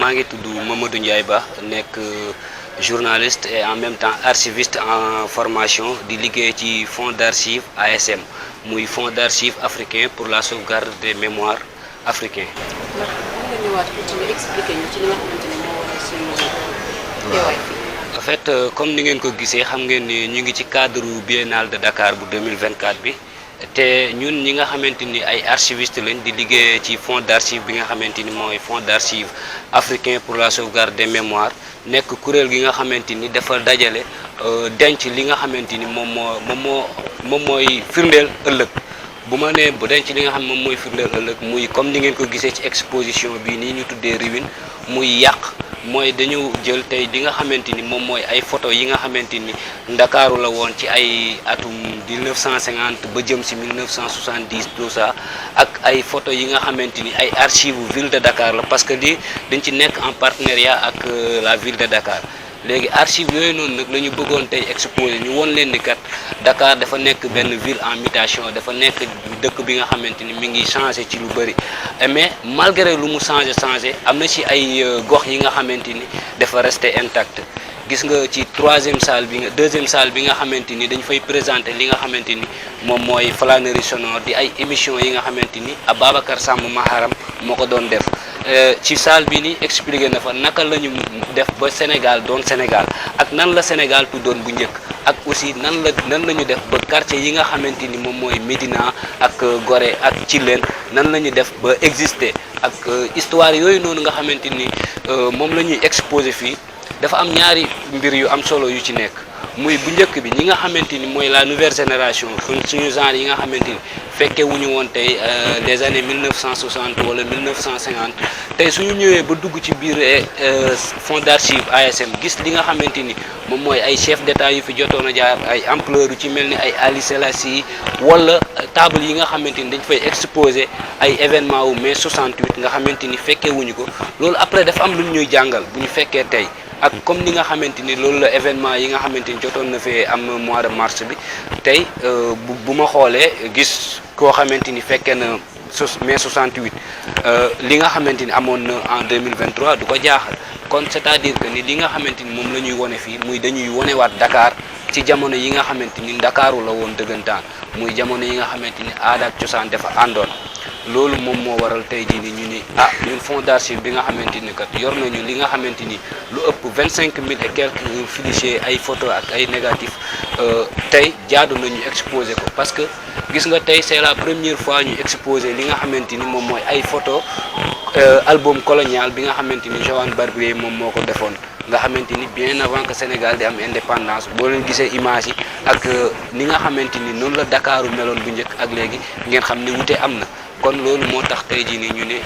maa ngi tudd Mamadou Ndiaye Ba nekk journaliste et en même temps archiviste en formation di liggéey ci fonds d'archives ASM muy fonds d'archives africain pour la sauvegarde des mémoires africains. ndax mën nga ñëwaat tuuti nga expliqué ñu ci li nga xamante ne moo waral suñu teewaay fii. En fait comme ni ngeen ko gisee xam ngeen ni ñu ngi ci cadre biennale de Dakar bu 2024 bi te ñun ñi nga xamante ni ay archivistes lañ di liggéey ci fonds d'archives bi nga xamante ni mooy fonds d'archives africain pour la sauvegarde des mémoires nekk kuréel gi nga xamante ni dafa dajale denc li nga xamante ni moom mooy firndeel ëllëg. bu ma nee bu denc li nga xam moom mooy firndeel ëllëg muy comme ni ngeen ko gisee ci exposition bii nii ñu tuddee ruine muy yàq mooy dañu jël tey li nga xamante ni moom mooy ay photo yi nga xamante ni ndakaaru la woon ci ay atum 1950 ba jëm si 1970 tout ça ak ay photo yi nga xamante ni ay archives ville de Dakar la parce que lii dañ ci nekk en partenariat ak la ville de Dakar. léegi archive yooyu noonu nag la ñu bëggoon tey exposé ñu won leen ni kat Dakar dafa nekk benn ville en mutation dafa nekk dëkk bi nga xamante ni mi ngi changé ci lu bëri mais malgré lu mu changé am na ci ay gox yi nga xamante ni dafa resté intact gis nga ci deuxième salle bi nga xamante ni dañ fay présenter li nga xamante ni moom mooy flânerie sonore di ay émissions yi nga xamante ni Ababacar Samb Maharam moo ko doon def ci salle bi ni expliqué na fa naka la ñu def ba Sénégal doon Sénégal ak nan la Sénégal tuddoon bu njëkk ak aussi nan la ñu def ba quartier yi nga xamante ni moom mooy Médina ak Gorée ak Tilène nan la ñu def ba exister ak histoire yooyu noonu nga xamante ni moom la ñuy exposé fii dafa am ñaari mbir yu am solo yu ci nekk muy bu njëkk bi ñi nga xamante ni mooy la nouvelle génération suñu genre yi nga xamante ni fekke wuñu woon tey les années 1960 wala 1950 tey suñu ñëwee ba dugg ci biir fonds d'archives ASM gis li nga xamante ni moom mooy ay chef d'état yu fi jotoon a jaar ay ampleur yu ci mel ni ay Ali Selassie wala table yi nga xamante ni dañ fay exposer ay événement wu mai 68 nga xamante ni fekke wuñu ko loolu après dafa am lu ñuy jàngal bu ñu fekkee tey ak comme ni nga xamante ni loolu la événement yi nga xamante ni jotoon na fee am mois de mars bi tey bu ma xoolee gis koo xamante ni fekkee na mai 68 li nga xamante ni amoon na en 2023 du ko jaaxal kon c'est-à-dire que ni li nga xamante ni moom la ñuy wone fii muy dañuy wonewaat Dakar ci jamono yi nga xamante ni Ndakaaru la woon dëggantaan muy jamono yi nga xamante ni aada ak cosaan dafa àndoon loolu moom moo waral tey jii ni ñu ni ñun fonds d'archives bi nga xamante ni kat yor nañu li nga xamante ni lu ëpp 25000 et quelques fichiers ay photos ak ay négatifs tey jaadu nañu exposer ko parce que gis nga tey c'est la première fois ñu exposer li nga xamante ni moom mooy ay photos album colonial bi nga xamante ni Joan Barbier moom moo ko defoon nga xamante ni bien avant que Sénégal di am indépendance boo leen gisee image yi ak ni nga xamante ni noonu la Dakaru meloon bu njëkk ak léegi ngeen xam ni wute am na kon loolu moo tax tey jii nii ñu ne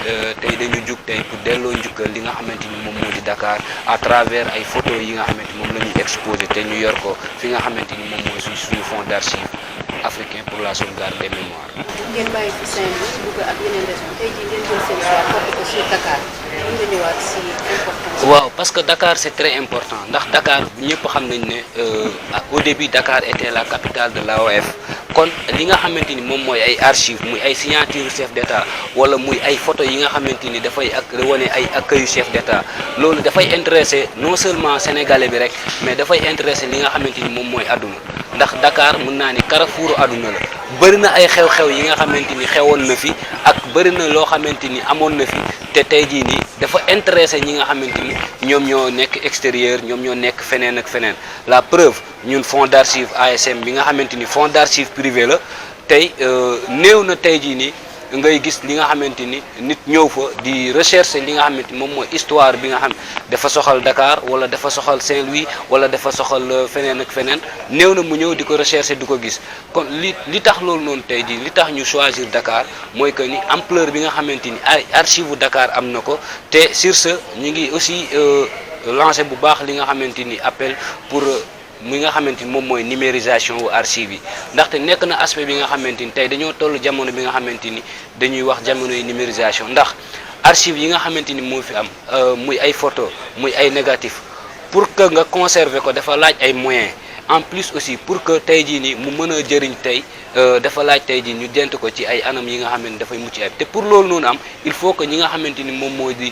tey dañu jug tey pour delloo njukkal li nga xamante ni moom moo di Dakar à travers ay photos yi nga xamante moom la ñuy exposé te ñu yor ko fi nga xamante ni moom mooy suñu fonds d'archives africain pour la sauvegarde des mémoires. ngeen bàyyi fi Saint-Louis Louga ak yeneen régions tey jii ngeen jël seen choix porté ko sur Dakar mën nga ñëwaat si importance. waaw parce que Dakar c'est très important ndax Dakar ñëpp xam nañ ne au début Dakar était la capitale de l'AOF kon li nga xamante ni moom mooy ay archives muy ay signature chef d'État wala muy ay photos yi nga xamante ni dafay wane ay accueil chef d'État loolu dafay intéresser non seulement sénégalais bi rek mais dafay intéresser li nga xamante ni moom mooy àdduna ndax Dakar mën naa ni carrefour àdduna la bëri na ay xew-xew yi nga xamante ni xewoon na fi ak bëri na loo xamante ni amoon na fi te tey jii nii dafa intéressé ñi nga xamante ni ñoom ñoo nekk extérieur ñoom ñoo nekk feneen ak feneen la preuve ñun fonds d'archives ASM bi nga xamante ni fonds d'archives privé la tey néew na tey jii nii ngay gis li nga xamante ni nit ñëw fa di rechercher li nga xamante ni moom mooy histoire bi nga xam dafa soxal Dakar wala dafa soxal Saint-Louis wala dafa soxal feneen ak feneen néew na mu ñëw di ko rechercher di ko gis kon li tax loolu noonu tey jii li tax ñu choisir Dakar mooy que ni ampleur bi nga xamante ni ay archive Dakar am na ko te sur ce ñu ngi aussi lancer bu baax li nga xamante ni appel pour mi nga xamante ni moom mooy numérisation wu archives yi ndaxte nekk na aspect bi nga xamante ni tey dañoo toll jamono bi nga xamante ni dañuy wax jamono yi numérisation ndax archives yi nga xamante ni moo fi am muy ay photo muy ay négatif pour que nga conserver ko dafa laaj ay moyens en plus aussi pour que tey jii nii mu mën a jëriñ tey dafa laaj tey jii ñu jent ko ci ay anam yi nga xamante ni dafay mucc ayib te pour loolu noonu am il faut que ñi nga xamante ni moom moo di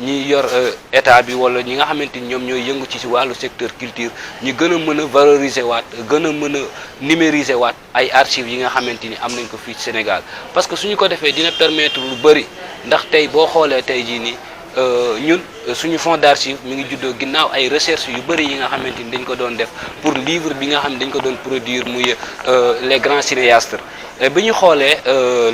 ñi yor état bi wala ñi nga xamante ni ñoom ñooy yëngu ci wàllu secteur culture ñu gën a mën a valoriser waat gën a mën a numériser waat ay archives yi nga xamante ni am nañ ko fii ci Sénégal parce que suñu ko defee dina permettre lu bëri ndax tey boo xoolee tey jii nii ñun suñu fonds d'archives mi ngi juddoo ginnaaw ay recherche yu bëri yi nga xamante ni dañ ko doon def pour livre bi nga xam ne dañ ko doon produire muy les grands cinéastes bi ñu xoolee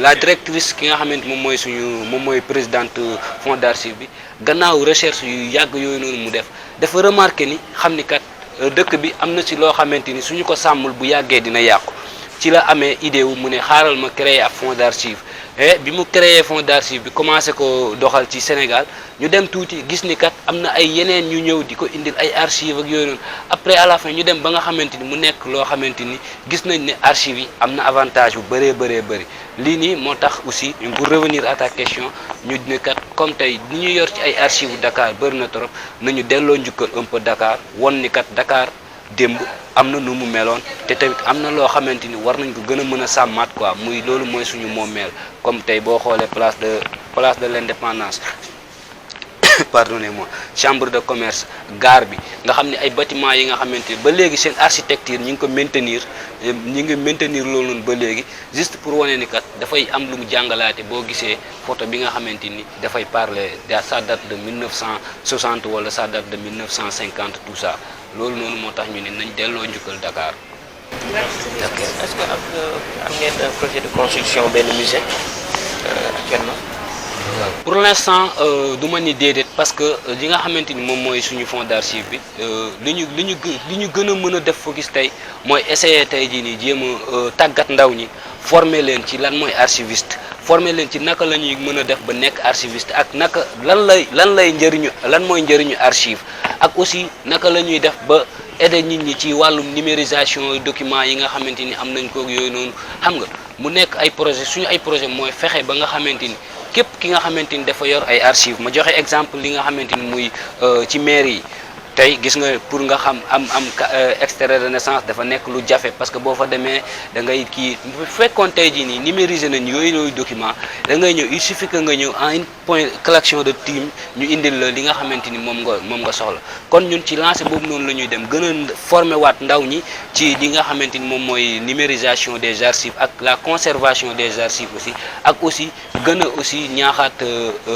la directrice ki nga xamante moom mooy présidente fonds d'archives bi gannaaw recherche yu yàgg yooyu noonu mu def dafa remarqué ni xam ni kat dëkk bi am na ci loo xamante ni suñu ko sàmmul bu yàggee dina yàqu ci la amee idée wu mu ne xaaral ma créer ab fonds d'archives et bi mu créer fonds d'archives bi commencé ko doxal ci Sénégal ñu dem tuuti gis ni kat am na ay yeneen ñu ñëw di ko indil ay archives ak yooyu noonu après à la fin ñu dem ba nga xamante ni mu nekk loo xamante ni gis nañ ne archives yi am na avantage bu bëree bëri lii nii moo tax aussi pour revenir à ta question ñu ne kat comme tey ni ñu yor ci ay archives Dakar bëri na trop nañu delloo njukkal un peu Dakar won ni kat Dakar démb am na nu mu meloon te tamit am na loo xamante ni war nañ ko gën a mën a sàmmaat quoi muy loolu mooy suñu moomeel comme tey boo xoolee place de l'indépendance pardonnez-moi chambre de commerce gare bi nga xam ne ay bâtiments yi nga xamante ni ba léegi seen architecture ñi ngi maintenir loolu noonu ba léegi juste pour wane ni kat dafay am lu mu jàngalaate boo gisee photo bi nga xamante ni dafay parler ça date de 1960 wala ça date de 1950 tout ça loolu noonu moo tax ñu ne nañ delloo njukkal Dakar. Est-ce que am ngeen un projet de construction benn musée actuellement. Pour l'instant du ma ni déedéet parce que li nga xamante ni moom mooy suñu fonds d'archives bi li ñu gën a mën a def focus tey mooy essayer tey jii nii jéem a tàggat ndaw ñi former leen ci lan mooy archiviste former leen ci naka la ñuy mën a def ba nekk archiviste ak naka lan mooy njëriñu archive ak aussi naka la ñuy def ba aider nit ñi ci wàllum numérisation documents yi nga xamante ni am nañ ko yooyu noonu xam nga mu nekk ay projet suñu ay projet mooy fexe ba nga xamante ni képp ki nga xamante ni dafa yor ay archives ma joxe exemple li nga xamante ni muy ci mairie yi tey gis nga pour nga xam am extrait de naissance dafa nekk lu jafe parce que boo fa demee da ngay kii bu fekkoon tey jii nii numériser nañ yooyu document da ngay ñëw il suffit que nga ñëw en une point collection de team ñu indil la li nga xamante ni moom nga soxla kon ñun ci lancé boobu noonu la ñuy dem gën a former waat ndaw ñi ci li nga xamante ni moom mooy numérisation des archives ak la conservation des archives aussi ak aussi gën a aussi ñaaxaat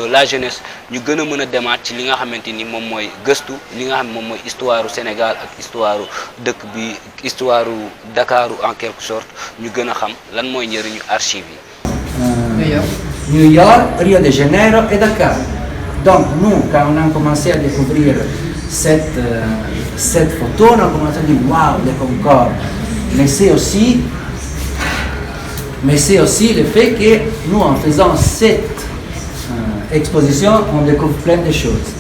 la jeunesse ñu gën a mën a demaat ci li nga xamante ni moom mooy gëstu li nga xam moom mooy histoire Sénégal ak histoire dëkk bi histoire Dakar en quelque sorte ñu gën a xam lan mooy njëriñu archives yi. New York, Rio de Janeiro et Dakar. Donc nous, quand on a commencé à découvrir cette photo, on a commencé à dire waouh, le Concorde. Mais c'est aussi le fait que nous, en faisant cette exposition, on découvre plein de choses.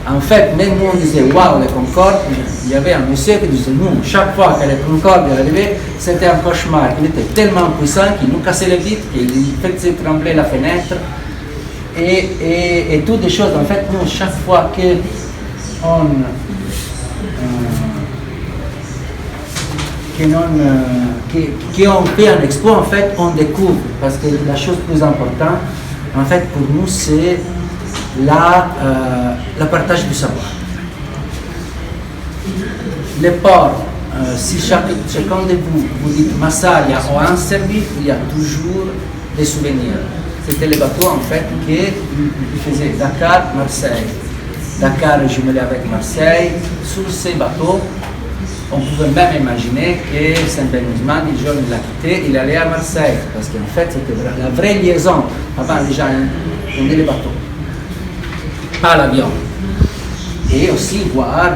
En fait, même nous on disait waouh, le Concorde, il y avait un monsieur qui disait nous, chaque fois que le Concorde est arrivé, c'était un cauchemar. Il était tellement puissant qu'il nous cassait les vitres, qu'il faisait trembler la fenêtre et toutes des choses. En fait, nous, chaque fois qu'on fait un expo, en fait, on découvre. Parce que la chose plus importante, en fait, pour nous, c'est le partage du savoir. Les ports, si chacun de vous dites Massalia ou Anserville, il y a toujours des souvenirs. C'était les bateaux en fait qui faisaient Dakar-Marseille. Dakar jumelé avec Marseille. Sur ces bateaux, on pouvait même imaginer que Saint-Benoît, le jour où il l'a quitté, il allait à Marseille. Parce qu'en fait, c'était la vraie liaison. Avant, les gens prenaient les bateaux, pas l'avion. Et aussi voir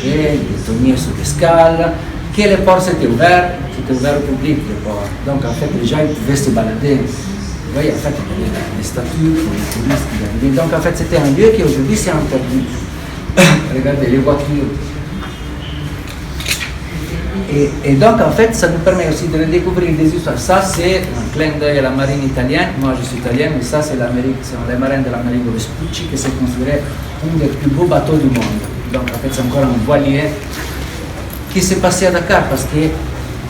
les tonniers sur l'escale, que les ports c'était ouvert au public, les ports. Donc en fait, les gens ils pouvaient se balader. Vous voyez, en fait, il y avait des statues pour les touristes qui arrivaient. Donc en fait, c'était un lieu qui aujourd'hui c'est interdit. Regardez les voitures. Et donc en fait, ça nous permet aussi de redécouvrir des histoires. Ça c'est un clin d'œil à la marine italienne. Moi je suis italien, mais ça c'est les marins de l'Amérique de Vespucci qui s'est considéré un des plus beaux bateaux du monde. Donc en fait c'est encore un voilier qui s'est passé à Dakar, parce que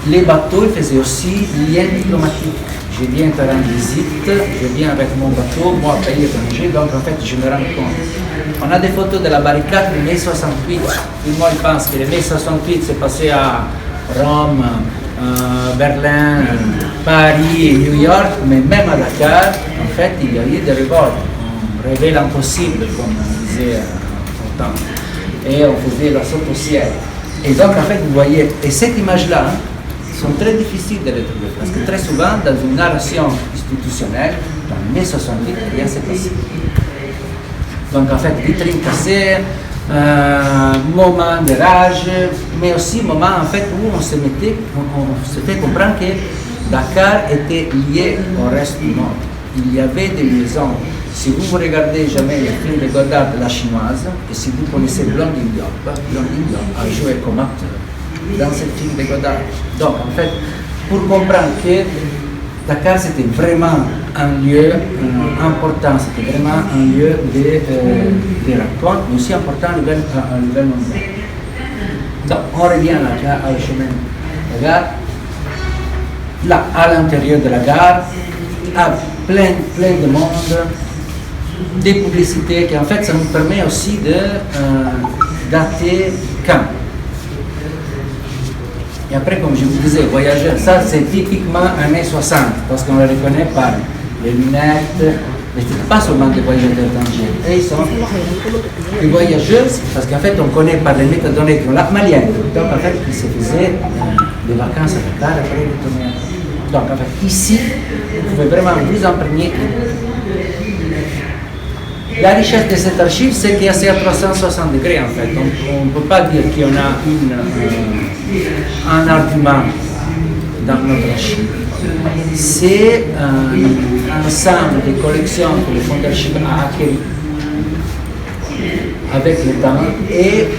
les bateaux ils faisaient aussi lien diplomatique. Je viens te rendre visite, je viens avec mon bateau, moi pays étranger, donc en fait je me rends compte. On a des photos de la barricade de mai 68. Tout le monde pense que le mai 68 s'est passé à Rome, Berlin, Paris, New York, mais même à Dakar, en fait, il y a eu des révoltes. On rêvait l'impossible, comme on disait autant. Et on faisait la saute au ciel. Et donc, en fait, vous voyez, et cette image-là, sont très difficiles de les trouver, parce que très souvent, dans une narration institutionnelle, dans les mai 68, rien ne s'est passé. Donc, en fait, vitrine cassée, moment de rage, mais aussi moment en fait où on se fait comprendre que Dakar était lié au reste du monde. Il y avait des liaisons. Si vous regardez jamais le film de Godard de La Chinoise, et si vous connaissez Blondine Diop a joué comme acteur dans ce film de Godard. Donc en fait, pour comprendre que Dakar c'était vraiment un lieu important, c'était vraiment un lieu de rencontre, mais aussi important à l'événement mondial. Donc on revient là, au chemin de la gare. Là, à l'intérieur de la gare, à plein de monde, des publicités qui en fait ça nous permet aussi de dater quand. Et après, comme je vous disais, voyageurs, ça c'est typiquement années 60, parce qu'on le reconnaît par les lunettes, mais ce n'est pas seulement des voyageurs étrangers. Et ils sont des voyageurs, parce qu'en fait on connaît par les métadonnées qui ont la malienne. Donc en fait, ils se faisaient des vacances à Dakar, après ils retournaient. Donc en fait, ici, vous pouvez vraiment vous imprégner. La richesse de cette archive, c'est qu'il y a à 360 degrés en fait. Donc on ne peut pas dire qu'il y en a un argument dans notre archive. C'est un ensemble de collections que le fonds d'archives a acquis avec le temps et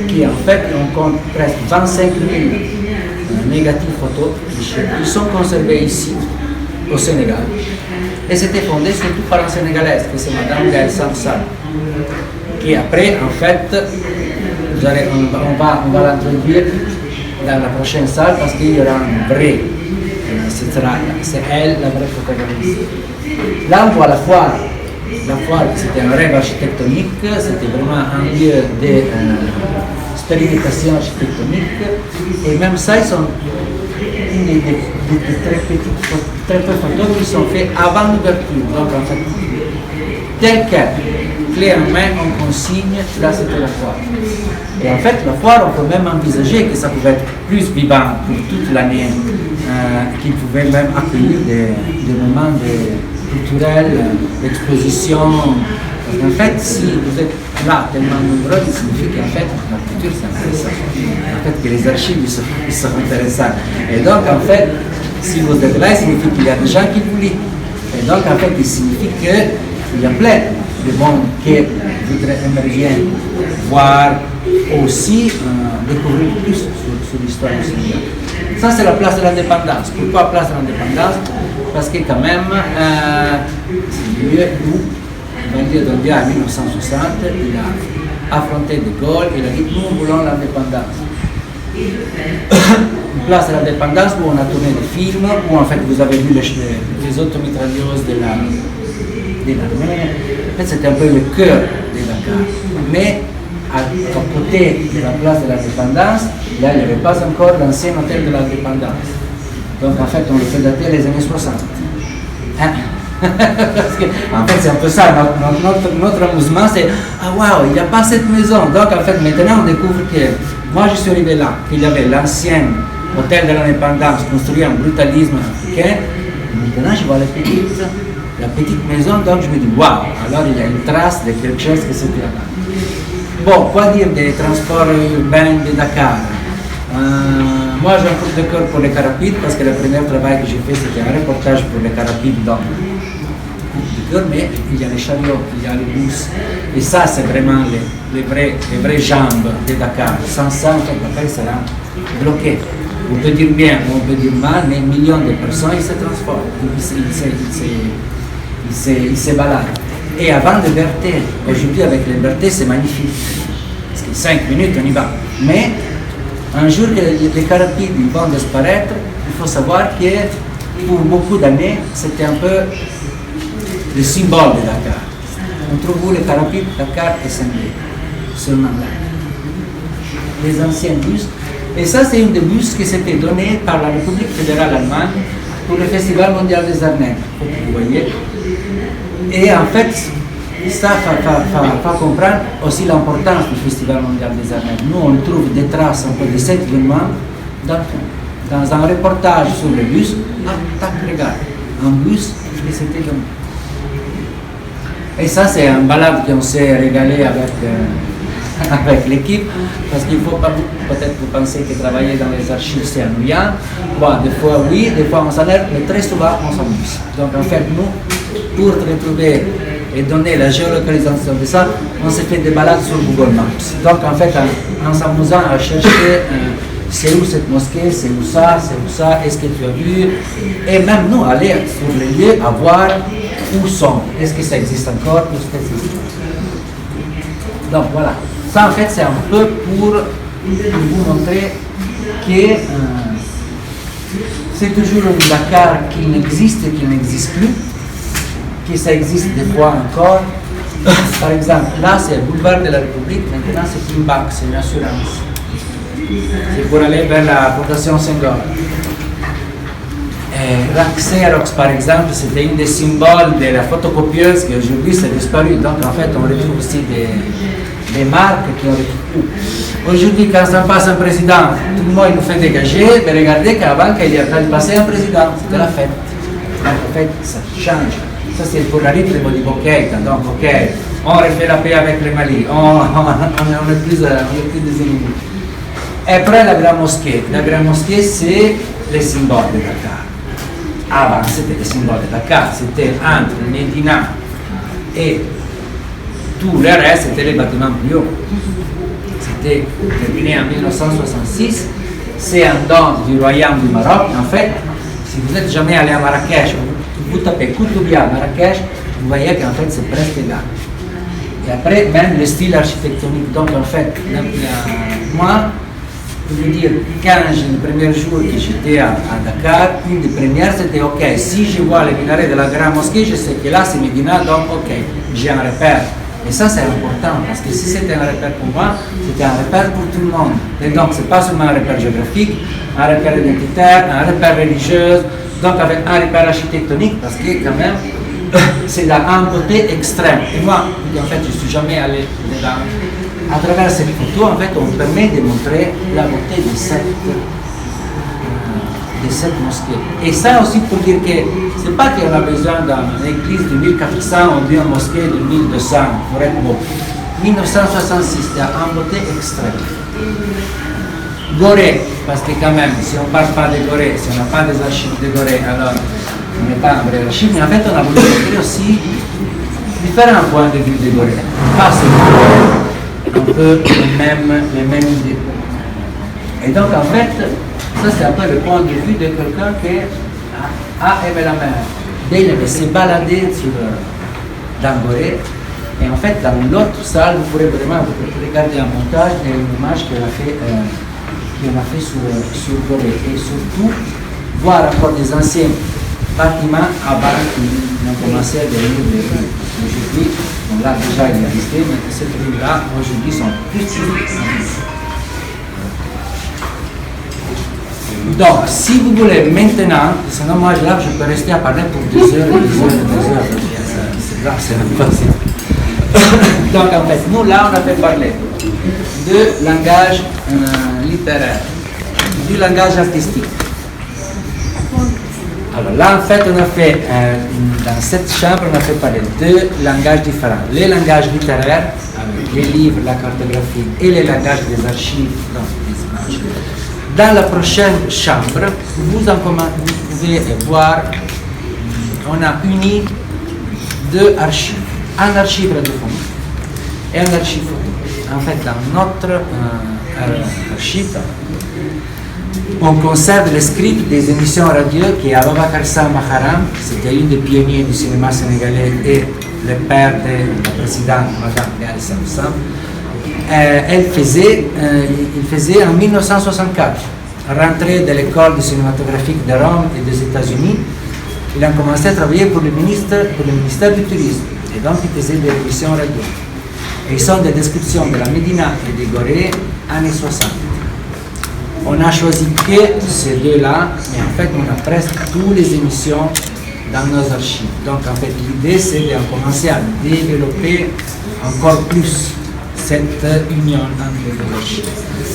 qui en fait on compte presque 25 000 négatifs photos qui sont conservés ici au Sénégal. Et c'était fondé surtout par une Sénégalaise, que c'est Madame Gaëlle Samsal, qui après, en fait, on va l'introduire dans la prochaine salle parce qu'il y aura un vrai, c'est elle la vraie protagoniste. Là, on voit la foire. La foire, c'était un rêve architectonique, c'était vraiment un lieu d'expérimentation architectonique, et même ça, ils sont des très peu photos qui sont faites avant l'ouverture. Donc en fait, tel quel, clé en main, on consigne, là c'était la foire. Et en fait, la foire, on peut même envisager que ça pouvait être plus vivant pour toute l'année, qu'il pouvait même accueillir des moments culturels, d'exposition. En fait, si vous êtes là tellement nombreux, ça signifie qu'en fait, la culture c'est intéressant. En fait, que les archives ils sont intéressants. Et donc, en fait, si vous êtes là, il signifie qu'il y a des gens qui vous lisent. Et donc, en fait, il signifie qu'il y a plein de monde qui voudraient bien voir aussi, découvrir plus sur l'histoire du Sénégal. Ça, c'est la place de l'indépendance. Pourquoi place de l'indépendance? Parce que quand même, c'est le lieu où Bandier d'Ondia en 1960, il a affronté De Gaulle, il a dit nous voulons l'indépendance. Une place de l'indépendance où on a tourné des films, où en fait vous avez vu les automitrailleuses de l'armée. En fait c'était un peu le cœur de Dakar. Mais à côté de la place de l'indépendance, là il n'y avait pas encore l'ancien hôtel de l'indépendance. Donc en fait on le fait dater les années 60. Parce que, en fait, c'est un peu ça, notre amusement, c'est ah waouh, il n'y a pas cette maison. Donc, en fait, maintenant, on découvre que moi, je suis arrivé là, qu'il y avait l'ancien hôtel de l'indépendance construit en brutalisme africain. Maintenant, je vois la petite maison, donc je me dis waouh, alors il y a une trace de quelque chose que c'était là. Bon, quoi dire des transports urbains de Dakar? Moi, j'ai un coup de cœur pour les Carapides parce que le premier travail que j'ai fait, c'était un reportage pour les Carapides dans mais il y a les chariots, il y a les bus, et ça c'est vraiment les vraies jambes de Dakar. Sans ça, en fait, Dakar sera bloqué. On peut dire bien ou on peut dire mal, mais millions de personnes ils se transforment, ils se baladent. Et avant Liberté, aujourd'hui avec Liberté c'est magnifique, parce que 5 minutes on y va. Mais un jour que les carapides vont disparaître, il faut savoir que pour beaucoup d'années, c'était un peu le symbole de Dakar. On trouve où les carapides, Dakar et Saint-Louis, seulement là. Les anciens bus. Et ça, c'est une des bus qui s'était donnée par la République fédérale allemande pour le Festival mondial des arts nègres, vous voyez. Et en fait, ça fait comprendre aussi l'importance du Festival mondial des arts nègres. Nous, on trouve des traces un peu de cet événement dans un reportage sur le bus. Ah, tac, regarde, un bus qui s'était donné. Et ça, c'est un balade qu'on s'est régalé avec l'équipe, parce qu'il ne faut pas, peut-être vous pensez que travailler dans les archives c'est ennuyant. Bon, des fois oui, des fois on s'enlève, mais très souvent on s'amuse. Donc en fait, nous, pour retrouver et donner la géolocalisation de ça, on s'est fait des balades sur Google Maps. Donc en fait, en s'amusant à chercher c'est où cette mosquée, c'est où ça, est-ce que tu as vu, et même nous aller sur les lieux à voir où sont, est-ce que ça existe encore, où est-ce que ça existe. Donc voilà. Ça, en fait, c'est un peu pour vous montrer que c'est toujours un Dakar qui n'existe et qui n'existe plus, que ça existe des fois encore. Par exemple, là, c'est le boulevard de la République, maintenant c'est une banque, c'est une assurance. C'est pour aller vers la Fondation Senghor. La Xerox, par exemple, c'était une des symboles de la photocopieuse qui aujourd'hui s'est disparue. Donc, en fait, on retrouve aussi des marques qui ont retrouvé. Aujourd'hui, quand ça passe un président, tout le monde nous fait dégager, mais regardez qu'avant, quand il y a passé un président, c'était la fête. Donc, en fait, ça change. Ça, c'est pour la rythme di Boqueta. Donc, ok, on refait la paix avec le Mali, on est plus des ennemis. Et après, la Grande Mosquée. La Grande Mosquée, c'est le symbole de Dakar. Avant, c'était le symbole de Dakar, c'était entre Médina et tout le reste, c'était les bâtiments plus hauts. C'était terminé en 1966, c'est un don du royaume du Maroc. En fait, si vous n'êtes jamais allé à Marrakech, vous tapez Koutoubia Marrakech, vous voyez qu'en fait c'est presque là. Et après, même le style architectonique. Donc en fait, moi, je veux dire, le premier jour que j'étais à Dakar, une des premières c'était ok, si je vois le minaret de la Grande Mosquée, je sais que là c'est Médina, donc ok, j'ai un repère. Et ça c'est important, parce que si c'était un repère pour moi, c'était un repère pour tout le monde. Et donc c'est pas seulement un repère géographique, un repère identitaire, un repère religieux, donc avec un repère architectonique, parce que quand même, c'est un côté extrême. Et moi, en fait, je ne suis jamais allé dedans. À travers cette photo, en fait, on permet de montrer la beauté de cette mosquée. Et ça aussi pour dire que ce n'est pas qu'on a besoin d'une église de 1400 ou d'une mosquée de 1200 pour être beau. 1966, il y a une beauté extrême. Gorée, parce que quand même, si on ne parle pas de Gorée, si on n'a pas des archives de Gorée, alors on n'est pas un vrai archive, mais en fait, on a voulu montrer aussi différents points de vue de Gorée. Pas seulement un peu les mêmes idées. Et donc, en fait, ça c'est un peu le point de vue de quelqu'un qui a aimé la mer. Dès qu'il s'est baladé dans Gorée. Et en fait, dans l'autre salle, vous pourrez vraiment regarder un montage et une image qu'on a fait sur Gorée. Et surtout, voir encore des anciens bâtiments avant qu'ils ont commencé à devenir aujourd'hui. Bon, là, déjà, il est resté, mais ces trucs-là, aujourd'hui, sont plus petits. Donc, si vous voulez maintenant, sinon moi, là, je peux rester à parler pour 2 heures, 2 heures. Là, c'est impossible. Donc en fait, nous là on a fait parler de langage littéraire, du langage artistique. Alors là en fait on a fait, dans cette chambre on a fait parler de 2 langages différents. Les langages littéraires, avec les livres, la cartographie et les langages des archives, donc des images. Dans la prochaine chambre, vous pouvez voir, on a uni 2 archives. Un archive radiophonique et un archive photo. En fait, dans notre archive, on conserve les scripts des émissions radio qui Ababakar Sam Maharam, c'était une des pionniers du cinéma sénégalais et le père de la présidente, Madame Léa Sam, il faisait en 1964, rentré de l'école cinématographique de Rome et des États-Unis. Il a commencé à travailler pour le ministère du Tourisme, et donc il faisait des émissions radio. Et ils sont des descriptions de la Médina et des Gorées, années 60. On a choisi que ces deux-là, mais en fait on a presque toutes les émissions dans nos archives. Donc en fait l'idée c'est de commencer à développer encore plus cette union entre les deux archives.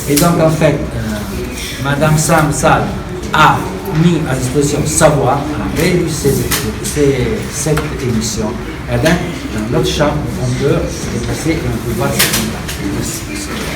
Et donc en fait, Madame Sam Sall a mis à disposition sa voix, a réélu cette émission. Et dans l'autre chambre, on peut se déplacer et on peut voir ce qu'on a. Merci.